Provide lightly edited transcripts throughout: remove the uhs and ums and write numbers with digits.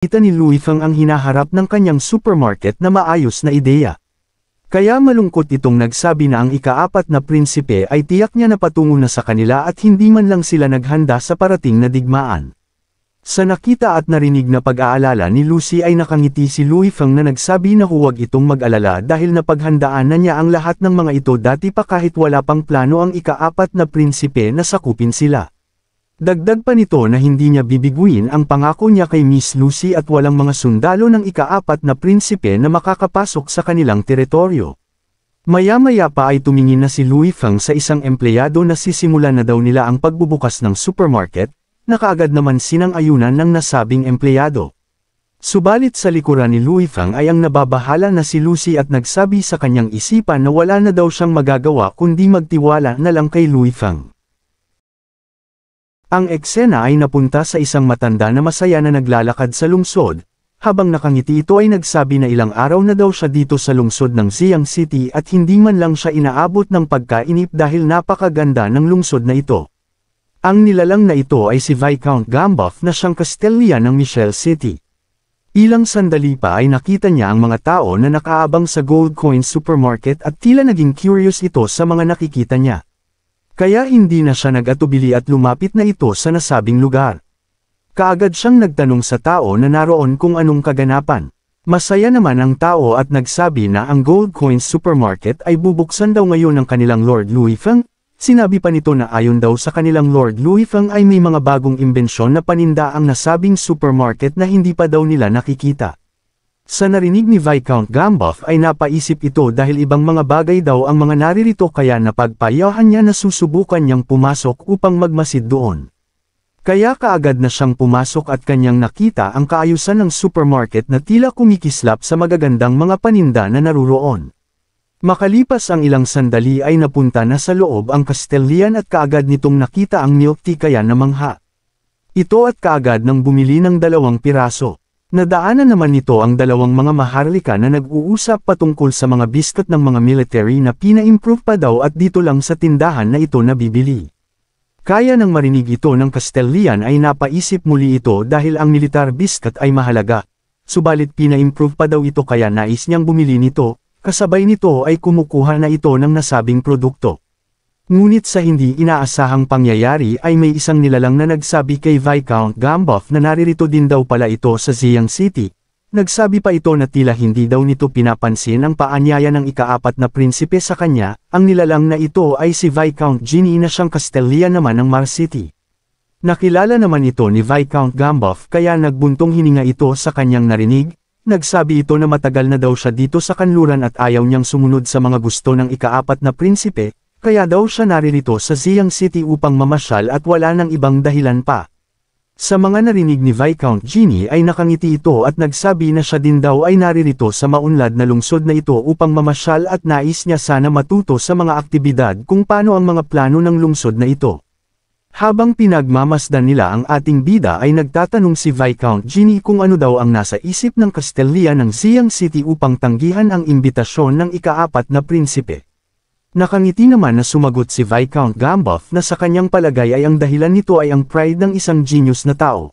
Kita ni Louis Feng ang hinaharap ng kanyang supermarket na maayos na ideya. Kaya malungkot itong nagsabi na ang ika-4 na prinsipe ay tiyak niya na patungo na sa kanila at hindi man lang sila naghanda sa parating na digmaan. Sa nakita at narinig na pag-aalala ni Lucy ay nakangiti si Louis Feng na nagsabi na huwag itong mag-alala dahil napaghandaan na niya ang lahat ng mga ito dati pa kahit wala pang plano ang ika-4 na prinsipe na sakupin sila. Dagdag pa nito na hindi niya bibiguin ang pangako niya kay Miss Lucy at walang mga sundalo ng ika-4 na prinsipe na makakapasok sa kanilang teritoryo. Maya-maya pa ay tumingin na si Louis Feng sa isang empleyado na sisimulan na daw nila ang pagbubukas ng supermarket, na kaagad naman sinang-ayunan ng nasabing empleyado. Subalit sa likuran ni Louis Feng ay ang nababahala na si Lucy at nagsabi sa kanyang isipan na wala na daw siyang magagawa kundi magtiwala na lang kay Louis Feng. Ang eksena ay napunta sa isang matanda na masaya na naglalakad sa lungsod, habang nakangiti ito ay nagsabi na ilang araw na daw siya dito sa lungsod ng Xiang City at hindi man lang siya inaabot ng pagkainip dahil napakaganda ng lungsod na ito. Ang nilalang na ito ay si Viscount Gamboff na siyang Castellan ng Michelle City. Ilang sandali pa ay nakita niya ang mga tao na nakaabang sa Gold Coin Supermarket at tila naging curious ito sa mga nakikita niya. Kaya hindi na siya nag-atubili at lumapit na ito sa nasabing lugar. Kaagad siyang nagtanong sa tao na naroon kung anong kaganapan. Masaya naman ang tao at nagsabi na ang Gold Coins Supermarket ay bubuksan daw ngayon ng kanilang Lord Louis Feng. Sinabi pa nito na ayon daw sa kanilang Lord Louis Feng ay may mga bagong imbensyon na paninda ang nasabing supermarket na hindi pa daw nila nakikita. Sa narinig ni Viscount Gamboff ay napaisip ito dahil ibang mga bagay daw ang mga naririto kaya napagpayahan niya na susubukan niyang pumasok upang magmasid doon. Kaya kaagad na siyang pumasok at kanyang nakita ang kaayusan ng supermarket na tila kumikislap sa magagandang mga paninda na naruroon. Makalipas ang ilang sandali ay napunta na sa loob ang Castellan at kaagad nitong nakita ang milk tea kaya namangha. Ito at kaagad nang bumili ng 2 piraso. Nadaanan naman nito ang 2 mga maharlika na nag-uusap patungkol sa mga biscuit ng mga military na pina-improve pa daw at dito lang sa tindahan na ito nabibili. Kaya nang marinig ito ng Castellan ay napaisip muli ito dahil ang militar biscuit ay mahalaga. Subalit pina-improve pa daw ito kaya nais niyang bumili nito, kasabay nito ay kumukuha na ito ng nasabing produkto. Ngunit sa hindi inaasahang pangyayari ay may isang nilalang na nagsabi kay Viscount Gamboff na naririto din daw pala ito sa Xiang City. Nagsabi pa ito na tila hindi daw nito pinapansin ang paanyaya ng ika-4 na prinsipe sa kanya, ang nilalang na ito ay si Viscount Ginny na siyang Castellan naman ng Mars City. Nakilala naman ito ni Viscount Gamboff kaya nagbuntong hininga ito sa kanyang narinig, nagsabi ito na matagal na daw siya dito sa kanluran at ayaw niyang sumunod sa mga gusto ng ika-4 na prinsipe, kaya daw siya naririto sa Xiang City upang mamasyal at wala nang ibang dahilan pa. Sa mga narinig ni Viscount Ginny ay nakangiti ito at nagsabi na siya din daw ay naririto sa maunlad na lungsod na ito upang mamasyal at nais niya sana matuto sa mga aktibidad kung paano ang mga plano ng lungsod na ito. Habang pinagmamasdan nila ang ating bida ay nagtatanong si Viscount Ginny kung ano daw ang nasa isip ng Castellan ng Xiang City upang tanggihan ang imbitasyon ng ika-4 na prinsipe. Nakangiti naman na sumagot si Viscount Gamboff na sa kanyang palagay ay ang dahilan nito ay ang pride ng isang genius na tao.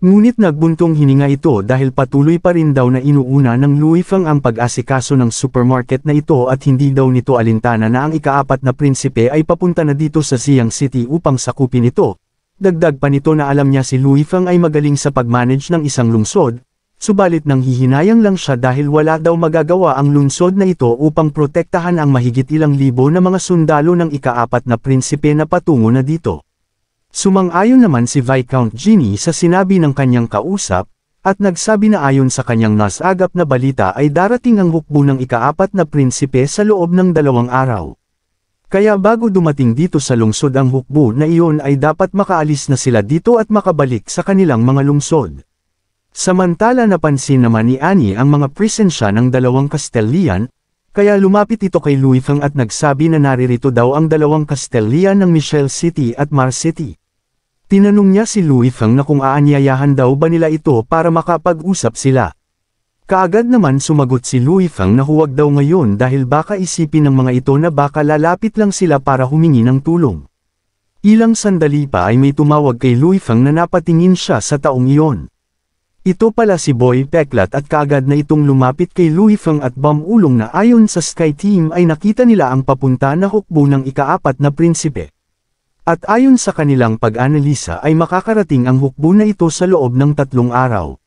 Ngunit nagbuntong hininga ito dahil patuloy pa rin daw na inuuna ng Louis Feng ang pag-asikaso ng supermarket na ito at hindi daw nito alintana na ang ika-4 na prinsipe ay papunta na dito sa Xiang City upang sakupin ito. Dagdag pa nito na alam niya si Louis Feng ay magaling sa pag-manage ng isang lungsod, subalit nang hihinayang lang siya dahil wala daw magagawa ang lungsod na ito upang protektahan ang mahigit ilang libo na mga sundalo ng ika-4 na prinsipe na patungo na dito. Sumang-ayon naman si Viscount Ginny sa sinabi ng kanyang kausap, at nagsabi na ayon sa kanyang nasagap na balita ay darating ang hukbo ng ika-4 na prinsipe sa loob ng 2 araw. Kaya bago dumating dito sa lungsod ang hukbo na iyon ay dapat makaalis na sila dito at makabalik sa kanilang mga lungsod. Samantala napansin naman ni Annie ang mga presensya ng 2 Castellan, kaya lumapit ito kay Louis Feng at nagsabi na naririto daw ang 2 Castellan ng Michelle City at Mars City. Tinanong niya si Louis Feng na kung aanyayahan daw ba nila ito para makapag-usap sila. Kaagad naman sumagot si Louis Feng na huwag daw ngayon dahil baka isipin ng mga ito na baka lalapit lang sila para humingi ng tulong. Ilang sandali pa ay may tumawag kay Louis Feng na napatingin siya sa taong iyon. Ito pala si Boy Peklat at kaagad na itong lumapit kay Louis Feng at Bamulong na ayon sa Sky Team ay nakita nila ang papunta na hukbo ng ika-4 na prinsipe. At ayon sa kanilang pag-analisa ay makakarating ang hukbo na ito sa loob ng 3 araw.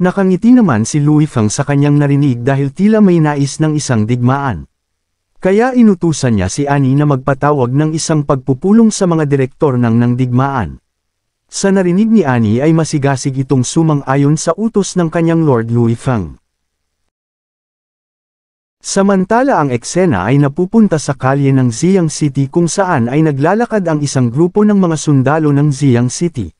Nakangiti naman si Louis Feng sa kanyang narinig dahil tila may nais ng isang digmaan. Kaya inutusan niya si Annie na magpatawag ng isang pagpupulong sa mga direktor ng digmaan. Sa narinig ni Annie ay masigasig itong sumang-ayon sa utos ng kanyang Lord Louis Feng. Samantala ang eksena ay napupunta sa kalye ng Ziyang City kung saan ay naglalakad ang isang grupo ng mga sundalo ng Ziyang City.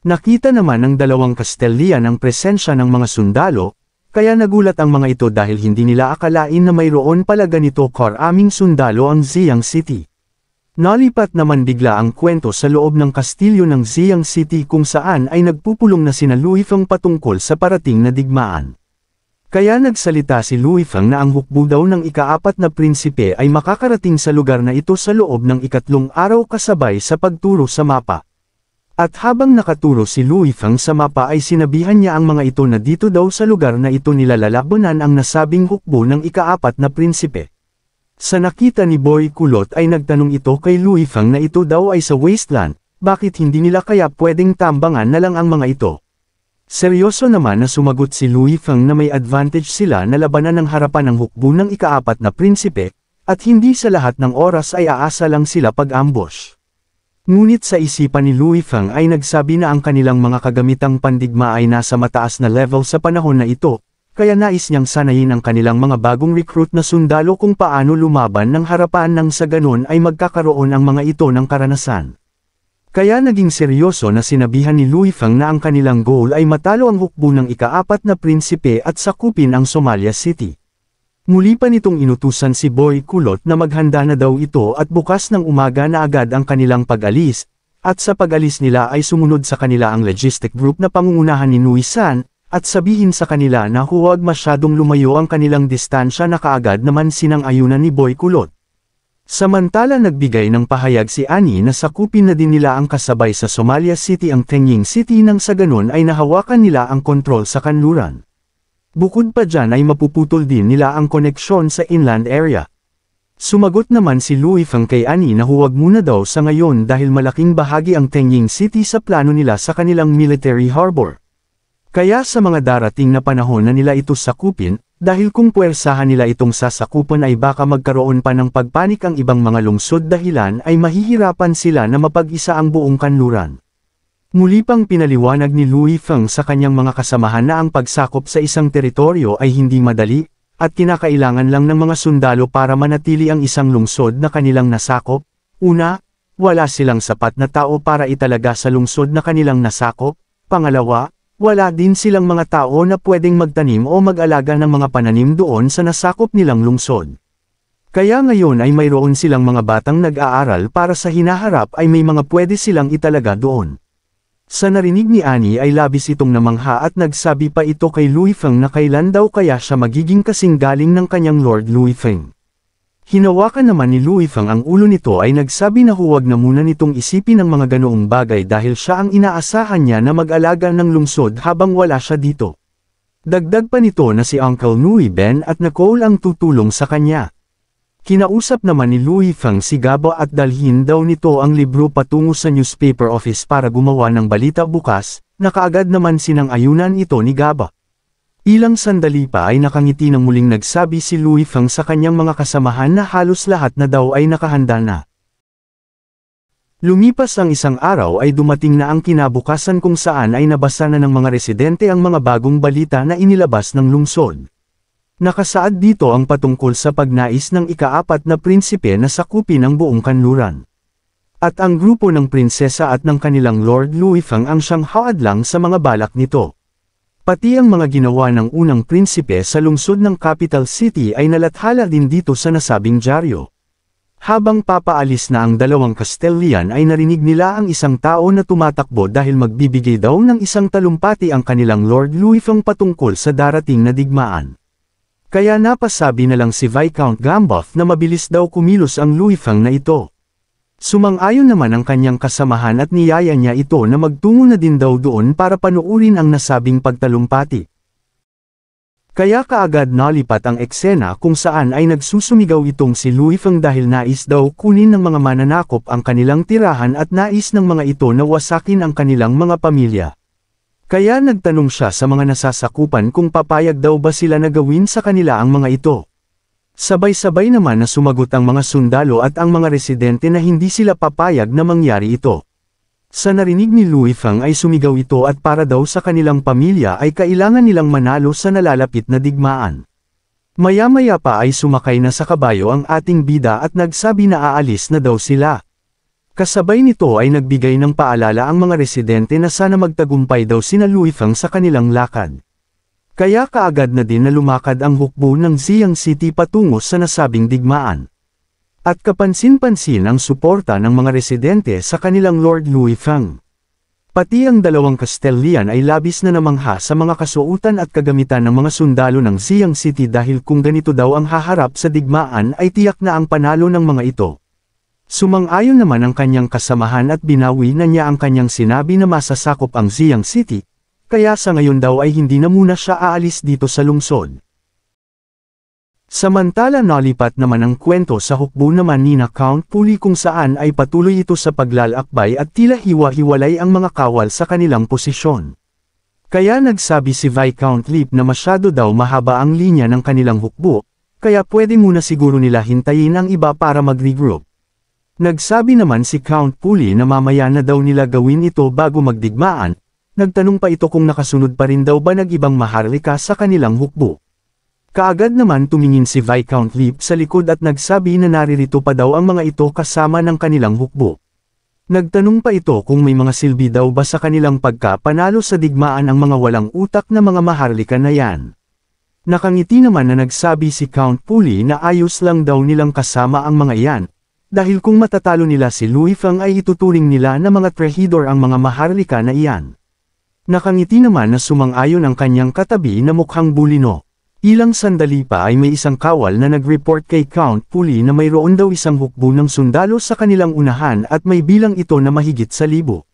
Nakita naman ng 2 Castellian ang presensya ng mga sundalo, kaya nagulat ang mga ito dahil hindi nila akalain na mayroon pala ganito karaming sundalo ang Ziyang City. Nalipat naman bigla ang kwento sa loob ng kastilyo ng Ziyang City kung saan ay nagpupulong na sina Louis Feng patungkol sa parating na digmaan. Kaya nagsalita si Louis Feng na ang hukbo daw ng ika-4 na prinsipe ay makakarating sa lugar na ito sa loob ng 3 araw kasabay sa pagturo sa mapa. At habang nakaturo si Louis Feng sa mapa ay sinabihan niya ang mga ito na dito daw sa lugar na ito nila lalabanan ang nasabing hukbo ng ika-4 na prinsipe. Sa nakita ni Boy Kulot ay nagtanong ito kay Louis Feng na ito daw ay sa wasteland, bakit hindi nila kaya pwedeng tambangan na lang ang mga ito. Seryoso naman na sumagot si Louis Feng na may advantage sila na labanan ng harapan ng hukbo ng ika-4 na prinsipe, at hindi sa lahat ng oras ay aasa lang sila pag-ambush. Ngunit sa isipan ni Louis Feng ay nagsabi na ang kanilang mga kagamitang pandigma ay nasa mataas na level sa panahon na ito, kaya nais niyang sanayin ang kanilang mga bagong recruit na sundalo kung paano lumaban ng harapan nang sa ganon ay magkakaroon ang mga ito ng karanasan. Kaya naging seryoso na sinabihan ni Louis Feng na ang kanilang goal ay matalo ang hukbo ng ika-4 na prinsipe at sakupin ang Somalia City. Muli pa nitong inutusan si Boy Kulot na maghanda na daw ito at bukas ng umaga na agad ang kanilang pag-alis, at sa pag-alis nila ay sumunod sa kanila ang logistic group na pangungunahan ni Nui San, at sabihin sa kanila na huwag masyadong lumayo ang kanilang distansya na kaagad naman sinang-ayunan ni Boy Kulot. Samantala nagbigay ng pahayag si Annie na sakupin na din nila ang kasabay sa Somalia City ang Tengying City nang sa ganon ay nahawakan nila ang kontrol sa kanluran. Bukod pa dyan ay mapuputol din nila ang koneksyon sa inland area. Sumagot naman si Louis Feng kay Annie na huwag muna daw sa ngayon dahil malaking bahagi ang Tengying City sa plano nila sa kanilang military harbor. Kaya sa mga darating na panahon na nila ito sakupin, dahil kung puwersahan nila itong sasakupan ay baka magkaroon pa ng pagpanik ang ibang mga lungsod dahilan ay mahihirapan sila na mapag-isa ang buong kanluran. Muli pang pinaliwanag ni Louis Feng sa kanyang mga kasamahan na ang pagsakop sa isang teritoryo ay hindi madali, at kinakailangan lang ng mga sundalo para manatili ang isang lungsod na kanilang nasakop. Una, wala silang sapat na tao para italaga sa lungsod na kanilang nasakop. Pangalawa, wala din silang mga tao na pwedeng magtanim o mag-alaga ng mga pananim doon sa nasakop nilang lungsod. Kaya ngayon ay mayroon silang mga batang nag-aaral para sa hinaharap ay may mga pwede silang italaga doon. Sa narinig ni Annie ay labis itong namangha at nagsabi pa ito kay Louis Feng na kailan daw kaya siya magiging kasing galing ng kanyang Lord Louis Feng. Hinawakan naman ni Louis Feng ang ulo nito ay nagsabi na huwag na muna nitong isipin ang mga ganoong bagay dahil siya ang inaasahan niya na mag-alaga ng lungsod habang wala siya dito. Dagdag pa nito na si Uncle Nui Ben at Nicole ang tutulong sa kanya. Kinausap naman ni Louis Feng si Gaba at dalhin daw nito ang libro patungo sa newspaper office para gumawa ng balita bukas, na kaagad naman sinang-ayunan ito ni Gaba. Ilang sandali pa ay nakangiti nang muling nagsabi si Louis Feng sa kanyang mga kasamahan na halos lahat na daw ay nakahanda na. Lumipas ang isang araw ay dumating na ang kinabukasan kung saan ay nabasa na ng mga residente ang mga bagong balita na inilabas ng lungsod. Nakasaad dito ang patungkol sa pagnais ng ika-4 na prinsipe na sakupin ang buong kanluran. At ang grupo ng prinsesa at ng kanilang Lord Louis Feng ang siyang haadlang sa mga balak nito. Pati ang mga ginawa ng unang prinsipe sa lungsod ng capital city ay nalathala din dito sa nasabing dyaryo. Habang papaalis na ang 2 Castellian ay narinig nila ang isang tao na tumatakbo dahil magbibigay daw ng isang talumpati ang kanilang Lord Louis Feng patungkol sa darating na digmaan. Kaya napasabi na lang si Viscount Gamboff na mabilis daw kumilos ang Louis Feng na ito. Sumang-ayon naman ang kanyang kasamahan at niyaya niya ito na magtungo na din daw doon para panuurin ang nasabing pagtalumpati. Kaya kaagad nalipat ang eksena kung saan ay nagsusumigaw itong si Louis Feng dahil nais daw kunin ng mga mananakop ang kanilang tirahan at nais ng mga ito na wasakin ang kanilang mga pamilya. Kaya nagtanong siya sa mga nasasakupan kung papayag daw ba sila na gawin sa kanila ang mga ito. Sabay-sabay naman na sumagot ang mga sundalo at ang mga residente na hindi sila papayag na mangyari ito. Sa narinig ni Louis Feng ay sumigaw ito at para daw sa kanilang pamilya ay kailangan nilang manalo sa nalalapit na digmaan. Maya-maya pa ay sumakay na sa kabayo ang ating bida at nagsabi na aalis na daw sila. Kasabay nito ay nagbigay ng paalala ang mga residente na sana magtagumpay daw sina Louis Feng sa kanilang lakad. Kaya kaagad na din na lumakad ang hukbo ng Xiang City patungo sa nasabing digmaan. At kapansin-pansin ang suporta ng mga residente sa kanilang Lord Louis Feng. Pati ang dalawang Castellian ay labis na namangha sa mga kasuotan at kagamitan ng mga sundalo ng Xiang City dahil kung ganito daw ang haharap sa digmaan ay tiyak na ang panalo ng mga ito. Sumang-ayon naman ang kanyang kasamahan at binawi na niya ang kanyang sinabi na masasakop ang Xiang City, kaya sa ngayon daw ay hindi na muna siya aalis dito sa lungsod. Samantala nalipat naman ang kwento sa hukbo naman ni Count Puli kung saan ay patuloy ito sa paglalakbay at tila hiwa-hiwalay ang mga kawal sa kanilang posisyon. Kaya nagsabi si Viscount Lip na masyado daw mahaba ang linya ng kanilang hukbo, kaya pwede muna siguro nila hintayin ang iba para mag-regroup. Nagsabi naman si Count Puli na mamaya na daw nila gawin ito bago magdigmaan, nagtanong pa ito kung nakasunod pa rin daw ba nag-ibang maharlika sa kanilang hukbo. Kaagad naman tumingin si Viscount Lip sa likod at nagsabi na naririto pa daw ang mga ito kasama ng kanilang hukbo. Nagtanong pa ito kung may mga silbi daw ba sa kanilang pagkapanalo sa digmaan ang mga walang utak na mga maharlika na yan. Nakangiti naman na nagsabi si Count Puli na ayos lang daw nilang kasama ang mga yan, dahil kung matatalo nila si Louis Feng ay ituturing nila na mga trahidor ang mga maharlika na iyan. Nakangiti naman na sumang-ayon ang kanyang katabi na mukhang bulino. Ilang sandali pa ay may isang kawal na nag-report kay Count Puli na mayroon daw isang hukbo ng sundalo sa kanilang unahan at may bilang ito na mahigit sa 1,000.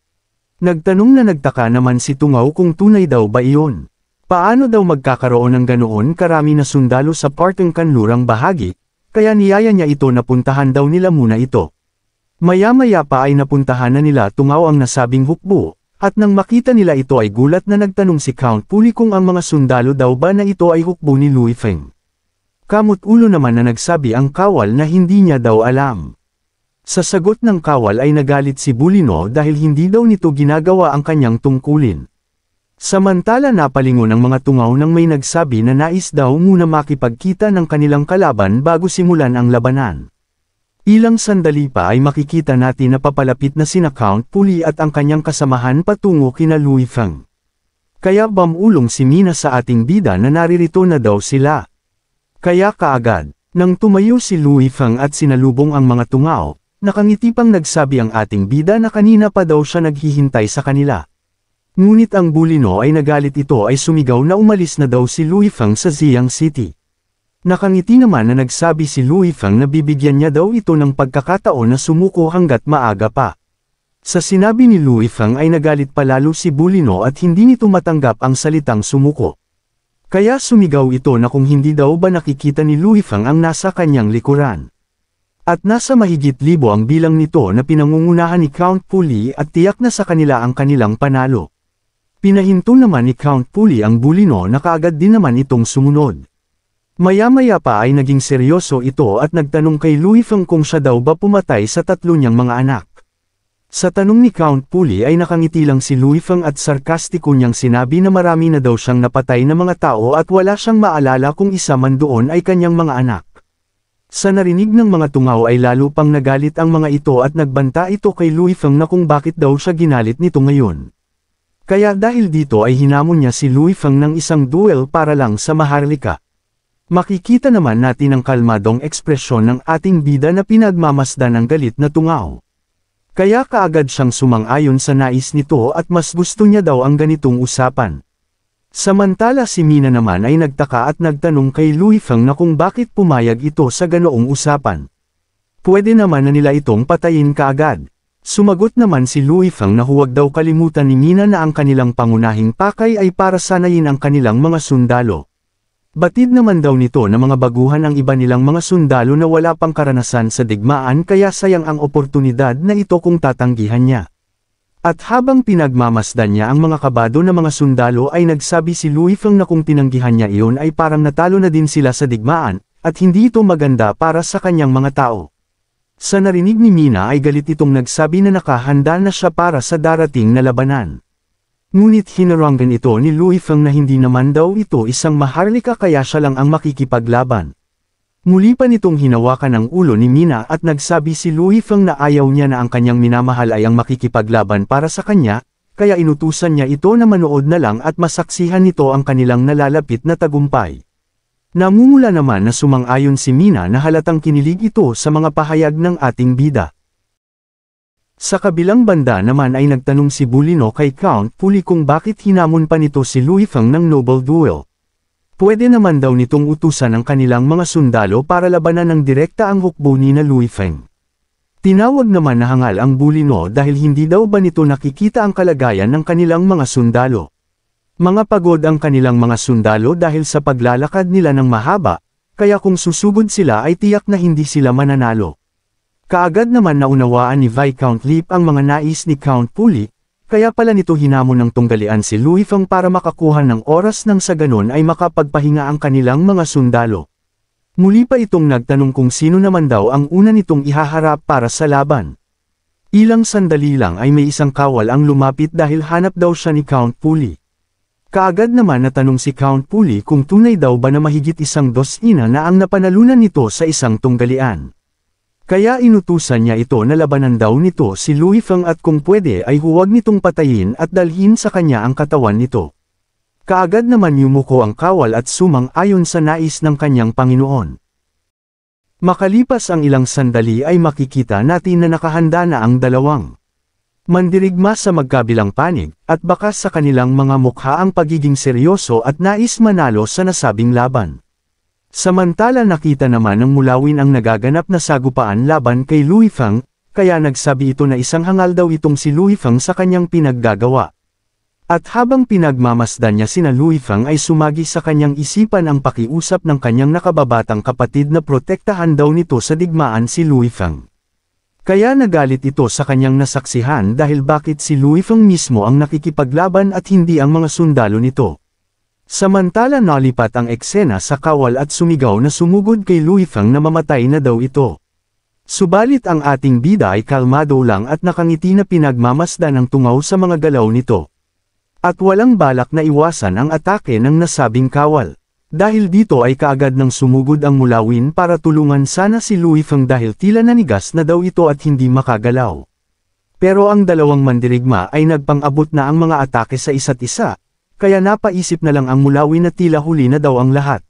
Nagtanong na nagtaka naman si Tungaw kung tunay daw ba iyon. Paano daw magkakaroon ng ganoon karami na sundalo sa parteng kanlurang bahagi, kaya niyaya niya ito na puntahan daw nila muna ito. Maya-maya pa ay napuntahan na nila Tungaw ang nasabing hukbo. At nang makita nila ito ay gulat na nagtanong si Count Puli kung ang mga sundalo daw ba na ito ay hukbo ni Louis Feng. Kamot ulo naman na nagsabi ang kawal na hindi niya daw alam. Sa sagot ng kawal ay nagalit si Bulino dahil hindi daw nito ginagawa ang kanyang tungkulin. Samantala napalingon ang mga Tungaw nang may nagsabi na nais daw muna makipagkita ng kanilang kalaban bago simulan ang labanan. Ilang sandali pa ay makikita natin na papalapit na sina Count Puli at ang kanyang kasamahan patungo kina Louis Feng. Kaya bamulong si Mina sa ating bida na naririto na daw sila. Kaya kaagad, nang tumayo si Louis Feng at sinalubong ang mga Tungaw, nakangiti pang nagsabi ang ating bida na kanina pa daw siya naghihintay sa kanila. Ngunit ang bulino ay nagalit ito ay sumigaw na umalis na daw si Louis Feng sa Xiang City. Nakangiti naman na nagsabi si Louis Feng na bibigyan niya daw ito ng pagkakataon na sumuko hanggat maaga pa. Sa sinabi ni Louis Feng ay nagalit palalo si Bulino at hindi nito matanggap ang salitang sumuko. Kaya sumigaw ito na kung hindi daw ba nakikita ni Louis Feng ang nasa kanyang likuran. At nasa mahigit 1,000 ang bilang nito na pinangungunahan ni Count Puli at tiyak na sa kanila ang kanilang panalo. Pinahinto naman ni Count Puli ang Bulino na kaagad din naman itong sumunod. Maya-maya pa ay naging seryoso ito at nagtanong kay Louis Feng kung siya daw ba pumatay sa 3 niyang mga anak. Sa tanong ni Count Puli ay nakangiti lang si Louis Feng at sarkastiko niyang sinabi na marami na daw siyang napatay na mga tao at wala siyang maalala kung isa man doon ay kanyang mga anak. Sa narinig ng mga Tungaw ay lalo pang nagalit ang mga ito at nagbanta ito kay Louis Feng na kung bakit daw siya ginalit nito ngayon. Kaya dahil dito ay hinamon niya si Louis Feng ng isang duel para lang sa maharlika. Makikita naman natin ang kalmadong ekspresyon ng ating bida na pinagmamasdan ng galit na Tungaw. Kaya kaagad siyang sumang-ayon sa nais nito at mas gusto niya daw ang ganitong usapan. Samantala si Mina naman ay nagtaka at nagtanong kay Louis Feng na kung bakit pumayag ito sa ganoong usapan. Pwede naman na nila itong patayin kaagad. Sumagot naman si Louis Feng na huwag daw kalimutan ni Mina na ang kanilang pangunahing pakay ay para sanayin ang kanilang mga sundalo. Batid naman daw nito na mga baguhan ang iba nilang mga sundalo na wala pang karanasan sa digmaan kaya sayang ang oportunidad na ito kung tatanggihan niya. At habang pinagmamasdan niya ang mga kabado na mga sundalo ay nagsabi si Louis Feng na kung tinanggihan niya iyon ay parang natalo na din sila sa digmaan, at hindi ito maganda para sa kanyang mga tao. Sa narinig ni Mina ay galit itong nagsabi na nakahanda na siya para sa darating na labanan. Ngunit hinaranggan ito ni Louis Feng na hindi naman daw ito isang maharlika kaya siya lang ang makikipaglaban. Muli pa nitong hinawakan ang ulo ni Mina at nagsabi si Louis Feng na ayaw niya na ang kanyang minamahal ay ang makikipaglaban para sa kanya, kaya inutusan niya ito na manood na lang at masaksihan nito ang kanilang nalalapit na tagumpay. Namumula naman na sumang-ayon si Mina na halatang kinilig ito sa mga pahayag ng ating bida. Sa kabilang banda naman ay nagtanong si Bulino kay Count Puli kung bakit hinamon pa nito si Louis Feng ng noble duel. Pwede naman daw nitong utusan ang kanilang mga sundalo para labanan ng direkta ang hukbo ni na Louis Feng. Tinawag naman na hangal ang Bulino dahil hindi daw ba nito nakikita ang kalagayan ng kanilang mga sundalo. Mga pagod ang kanilang mga sundalo dahil sa paglalakad nila ng mahaba, kaya kung susugod sila ay tiyak na hindi sila mananalo. Kaagad naman naunawaan ni Viscount Lip ang mga nais ni Count Puli, kaya pala nito hinamon ng tunggalian si Louis Feng para makakuha ng oras nang sa ganon ay makapagpahinga ang kanilang mga sundalo. Muli pa itong nagtanong kung sino naman daw ang una nitong ihaharap para sa laban. Ilang sandali lang ay may isang kawal ang lumapit dahil hanap daw siya ni Count Puli. Kaagad naman natanong si Count Puli kung tunay daw ba na mahigit 100 na ang napanalunan nito sa isang tunggalian. Kaya inutusan niya ito na labanan daw nito si Louis Feng at kung pwede ay huwag nitong patayin at dalhin sa kanya ang katawan nito. Kaagad naman yumuko ang kawal at sumang-ayon sa nais ng kanyang Panginoon. Makalipas ang ilang sandali ay makikita natin na nakahanda na ang dalawang mandirigma sa magkabilang panig, at baka sa kanilang mga mukha ang pagiging seryoso at nais manalo sa nasabing laban. Samantala nakita naman ng mulawin ang nagaganap na sagupaan laban kay Louis Feng, kaya nagsabi ito na isang hangal daw itong si Louis Feng sa kanyang pinaggagawa. At habang pinagmamasdan niya sina Louis Feng ay sumagi sa kanyang isipan ang pakiusap ng kanyang nakababatang kapatid na protektahan daw nito sa digmaan si Louis Feng. Kaya nagalit ito sa kanyang nasaksihan dahil bakit si Louis Feng mismo ang nakikipaglaban at hindi ang mga sundalo nito. Samantala nalipat ang eksena sa kawal at sumigaw na sumugod kay Louis Feng na mamatay na daw ito. Subalit ang ating bida ay kalmado lang at nakangiti na pinagmamasdan ang tungaw sa mga galaw nito. At walang balak na iwasan ang atake ng nasabing kawal. Dahil dito ay kaagad nang sumugod ang mulawin para tulungan sana si Louis Feng dahil tila nanigas na daw ito at hindi makagalaw. Pero ang dalawang mandirigma ay nagpang-abot na ang mga atake sa isa't isa. Kaya napaisip na lang ang mulawin na tila huli na daw ang lahat.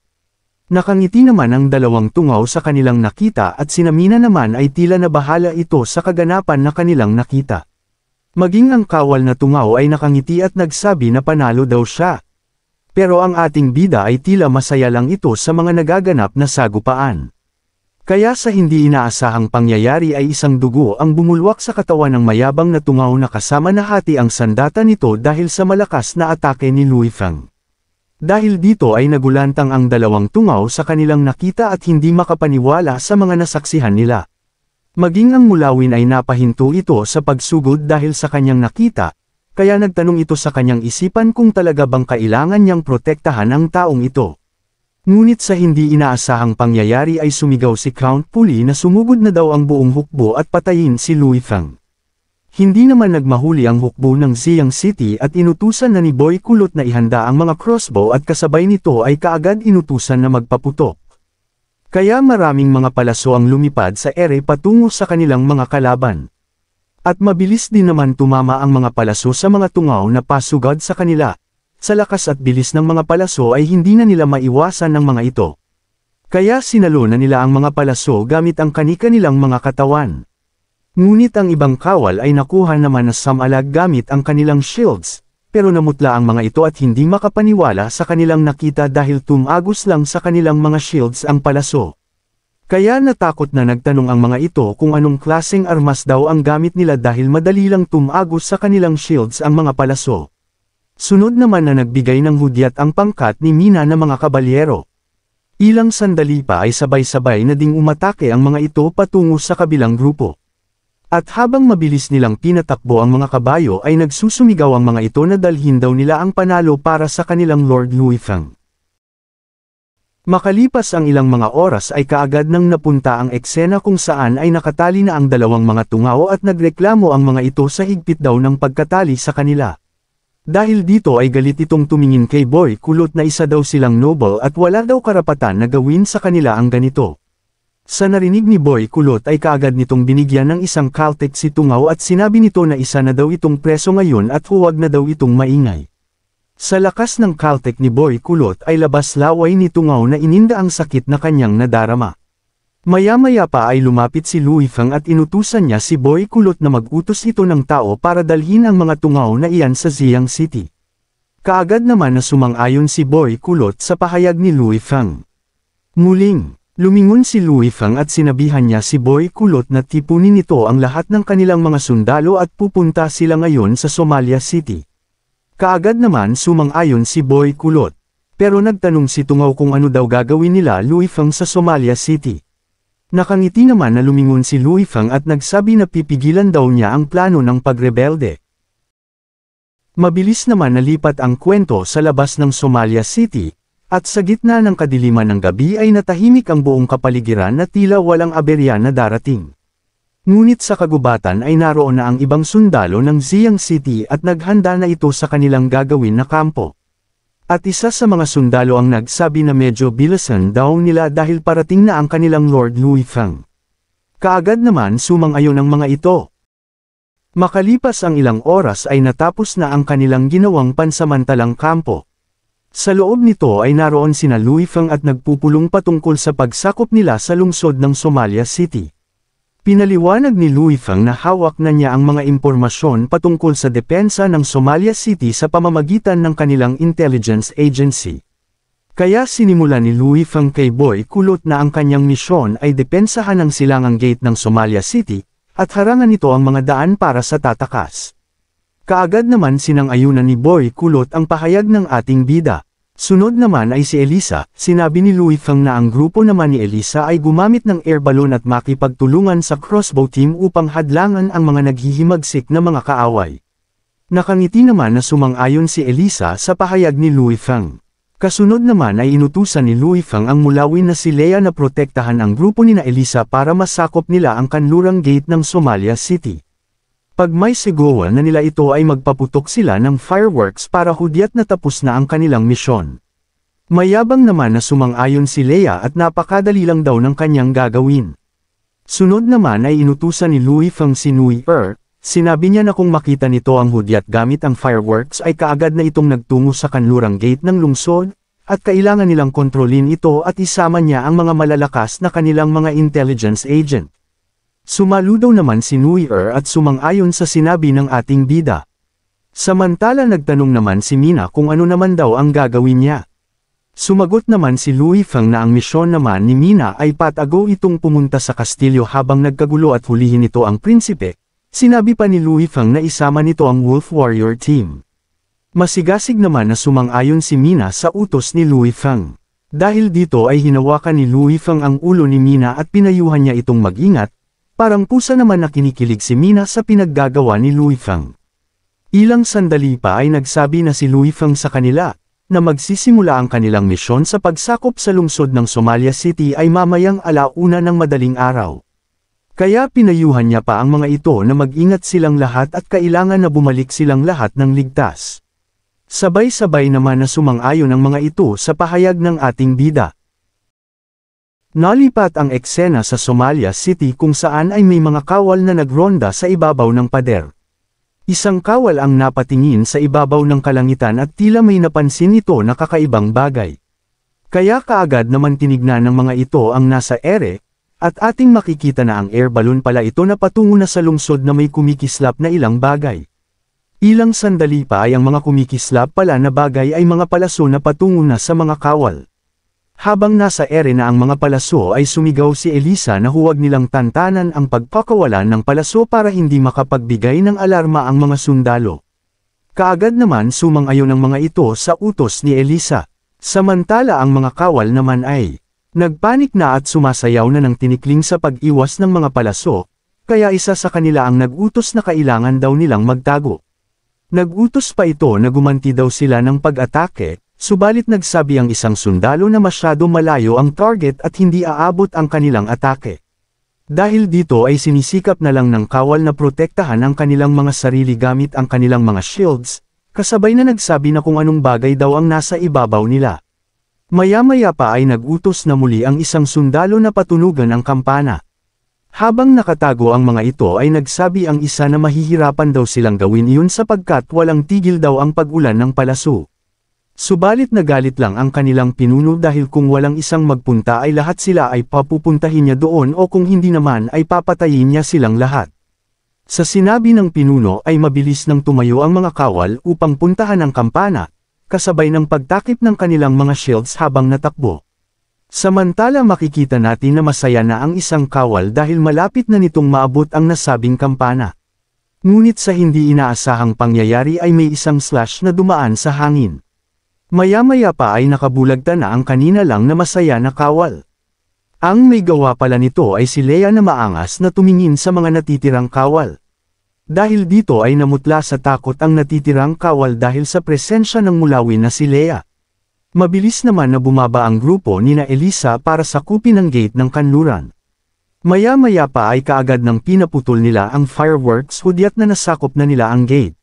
Nakangiti naman ang dalawang tungaw sa kanilang nakita at si Mina naman ay tila nabahala ito sa kaganapan na kanilang nakita. Maging ang kawal na tungaw ay nakangiti at nagsabi na panalo daw siya. Pero ang ating bida ay tila masaya lang ito sa mga nagaganap na sagupaan. Kaya sa hindi inaasahang pangyayari ay isang dugo ang bumulwak sa katawan ng mayabang na tungaw na kasama na hati ang sandata nito dahil sa malakas na atake ni Louis Feng. Dahil dito ay nagulantang ang dalawang tungaw sa kanilang nakita at hindi makapaniwala sa mga nasaksihan nila. Maging ang mulawin ay napahinto ito sa pagsugod dahil sa kanyang nakita, kaya nagtanong ito sa kanyang isipan kung talaga bang kailangan niyang protektahan ang taong ito. Ngunit sa hindi inaasahang pangyayari ay sumigaw si Count Puli na sumugod na daw ang buong hukbo at patayin si Louis Feng. Hindi naman nagmahuli ang hukbo ng Xiang City at inutusan na ni Boy Kulot na ihanda ang mga crossbow at kasabay nito ay kaagad inutusan na magpaputok. Kaya maraming mga palaso ang lumipad sa ere patungo sa kanilang mga kalaban. At mabilis din naman tumama ang mga palaso sa mga tungaw na pasugad sa kanila. Sa lakas at bilis ng mga palaso ay hindi na nila maiwasan ng mga ito. Kaya sinalo na nila ang mga palaso gamit ang kani-kanilang mga katawan. Ngunit ang ibang kawal ay nakuha naman na samalag gamit ang kanilang shields, pero namutla ang mga ito at hindi makapaniwala sa kanilang nakita dahil tumagos lang sa kanilang mga shields ang palaso. Kaya natakot na nagtanong ang mga ito kung anong klaseng armas daw ang gamit nila dahil madali lang tumagos sa kanilang shields ang mga palaso. Sunod naman na nagbigay ng hudyat ang pangkat ni Mina na mga kabalyero. Ilang sandali pa ay sabay-sabay na ding umatake ang mga ito patungo sa kabilang grupo. At habang mabilis nilang pinatakbo ang mga kabayo ay nagsusumigaw ang mga ito na dalhin daw nila ang panalo para sa kanilang Lord Luifeng. Makalipas ang ilang mga oras ay kaagad nang napunta ang eksena kung saan ay nakatali na ang dalawang mga tungao at nagreklamo ang mga ito sa higpit daw ng pagkatali sa kanila. Dahil dito ay galit itong tumingin kay Boy Kulot na isa daw silang noble at wala daw karapatan na gawin sa kanila ang ganito. Sa narinig ni Boy Kulot ay kaagad nitong binigyan ng isang kaltek si Tungaw at sinabi nito na isa na daw itong preso ngayon at huwag na daw itong maingay. Sa lakas ng kaltek ni Boy Kulot ay labas laway ni Tungaw na ininda ang sakit na kanyang nadarama. Maya-maya pa ay lumapit si Luifeng at inutusan niya si Boy Kulot na mag-utos ito ng tao para dalhin ang mga Tungaw na iyan sa Ziyang City. Kaagad naman na sumang-ayon si Boy Kulot sa pahayag ni Luifeng. Muling, lumingon si Luifeng at sinabihan niya si Boy Kulot na tipunin nito ang lahat ng kanilang mga sundalo at pupunta sila ngayon sa Somalia City. Kaagad naman sumang-ayon si Boy Kulot. Pero nagtanong si Tungaw kung ano daw gagawin nila Luifeng sa Somalia City. Nakangiti naman na lumingon si Luifeng at nagsabi na pipigilan daw niya ang plano ng pagrebelde. Mabilis naman nalipat ang kwento sa labas ng Somalia City, at sa gitna ng kadiliman ng gabi ay natahimik ang buong kapaligiran na tila walang aberya na darating. Ngunit sa kagubatan ay naroon na ang ibang sundalo ng Ziyang City at naghanda na ito sa kanilang gagawin na kampo. At isa sa mga sundalo ang nagsabi na medyo bilisan daw nila dahil parating na ang kanilang Lord Luifeng. Kaagad naman sumang-ayon ang mga ito. Makalipas ang ilang oras ay natapos na ang kanilang ginawang pansamantalang kampo. Sa loob nito ay naroon sina Luifeng at nagpupulong patungkol sa pagsakop nila sa lungsod ng Somalia City. Pinaliwanag ni Luifeng na hawak na niya ang mga impormasyon patungkol sa depensa ng Somalia City sa pamamagitan ng kanilang intelligence agency. Kaya sinimula ni Luifeng kay Boy Kulot na ang kanyang misyon ay depensahan ang silangang gate ng Somalia City, at harangan nito ang mga daan para sa tatakas. Kaagad naman sinang-ayunan ni Boy Kulot ang pahayag ng ating bida. Sunod naman ay si Elisa. Sinabi ni Luifeng na ang grupo naman ni Elisa ay gumamit ng air balloon at makipagtulungan sa crossbow team upang hadlangan ang mga naghihimagsik na mga kaaway. Nakangiti naman na sumang-ayon si Elisa sa pahayag ni Luifeng. Kasunod naman ay inutusan ni Luifeng ang mulawin na si Leia na protektahan ang grupo ni na Elisa para masakop nila ang kanlurang gate ng Somalia City. Pag may sigawan na nila ito ay magpaputok sila ng fireworks para hudyat na tapos na ang kanilang misyon. Mayabang naman na sumang-ayon si Leia at napakadali lang daw ng kanyang gagawin. Sunod naman ay inutusan ni Luifeng si Nui. Sinabi niya na kung makita nito ang hudyat gamit ang fireworks ay kaagad na itong nagtungo sa kanlurang gate ng lungsod, at kailangan nilang kontrolin ito at isama niya ang mga malalakas na kanilang mga intelligence agent. Sumaludaw naman si Nui at sumang-ayon sa sinabi ng ating bida. Samantala nagtanong naman si Mina kung ano naman daw ang gagawin niya. Sumagot naman si Luifeng na ang misyon naman ni Mina ay patago itong pumunta sa kastilyo habang nagkagulo at hulihin ito ang prinsipe. Sinabi pa ni Luifeng na isama nito ang Wolf Warrior Team. Masigasig naman na sumang-ayon si Mina sa utos ni Luifeng. Dahil dito ay hinawakan ni Luifeng ang ulo ni Mina at pinayuhan niya itong mag-ingat. Parang pusa naman na kinikilig si Mina sa pinaggagawa ni Luifeng. Ilang sandali pa ay nagsabi na si Luifeng sa kanila, na magsisimula ang kanilang misyon sa pagsakop sa lungsod ng Somalia City ay mamayang alauna ng madaling araw. Kaya pinayuhan niya pa ang mga ito na mag-ingat silang lahat at kailangan na bumalik silang lahat ng ligtas. Sabay-sabay naman na sumang-ayon ang mga ito sa pahayag ng ating bida. Nalipat ang eksena sa Somalia City kung saan ay may mga kawal na nagronda sa ibabaw ng pader. Isang kawal ang napatingin sa ibabaw ng kalangitan at tila may napansin ito na kakaibang bagay. Kaya kaagad naman tinignan ng mga ito ang nasa ere, at ating makikita na ang air balloon pala ito na patungo na sa lungsod na may kumikislap na ilang bagay. Ilang sandali pa ay ang mga kumikislap pala na bagay ay mga palaso na patungo na sa mga kawal. Habang nasa ere na ang mga palaso ay sumigaw si Elisa na huwag nilang tantanan ang pagpakawalan ng palaso para hindi makapagbigay ng alarma ang mga sundalo. Kaagad naman sumang-ayon ang mga ito sa utos ni Elisa. Samantala ang mga kawal naman ay nagpanik na at sumasayaw na ng tinikling sa pag-iwas ng mga palaso, kaya isa sa kanila ang nag-utos na kailangan daw nilang magtago. Nag-utos pa ito na gumanti daw sila ng pag-atake, subalit nagsabi ang isang sundalo na masyado malayo ang target at hindi aabot ang kanilang atake. Dahil dito ay sinisikap na lang ng kawal na protektahan ang kanilang mga sarili gamit ang kanilang mga shields, kasabay na nagsabi na kung anong bagay daw ang nasa ibabaw nila. Maya-maya pa ay nag-utos na muli ang isang sundalo na patunugan ang kampana. Habang nakatago ang mga ito ay nagsabi ang isa na mahihirapan daw silang gawin iyon sapagkat walang tigil daw ang pag-ulan ng palaso. Subalit nagalit lang ang kanilang pinuno dahil kung walang isang magpunta ay lahat sila ay papupuntahin niya doon o kung hindi naman ay papatayin niya silang lahat. Sa sinabi ng pinuno ay mabilis nang tumayo ang mga kawal upang puntahan ang kampana, kasabay ng pagtakip ng kanilang mga shields habang natakbo. Samantala makikita natin na masaya na ang isang kawal dahil malapit na nitong maabot ang nasabing kampana. Ngunit sa hindi inaasahang pangyayari ay may isang slash na dumaan sa hangin. Maya-maya pa ay nakabulagta na ang kanina lang na masaya na kawal. Ang may gawa pala nito ay si Leia na maangas na tumingin sa mga natitirang kawal. Dahil dito ay namutla sa takot ang natitirang kawal dahil sa presensya ng mulawin na si Leia. Mabilis naman na bumaba ang grupo nina Elisa para sakupin ang gate ng kanluran. Maya-maya pa ay kaagad ng pinaputol nila ang fireworks hudyat na nasakop na nila ang gate.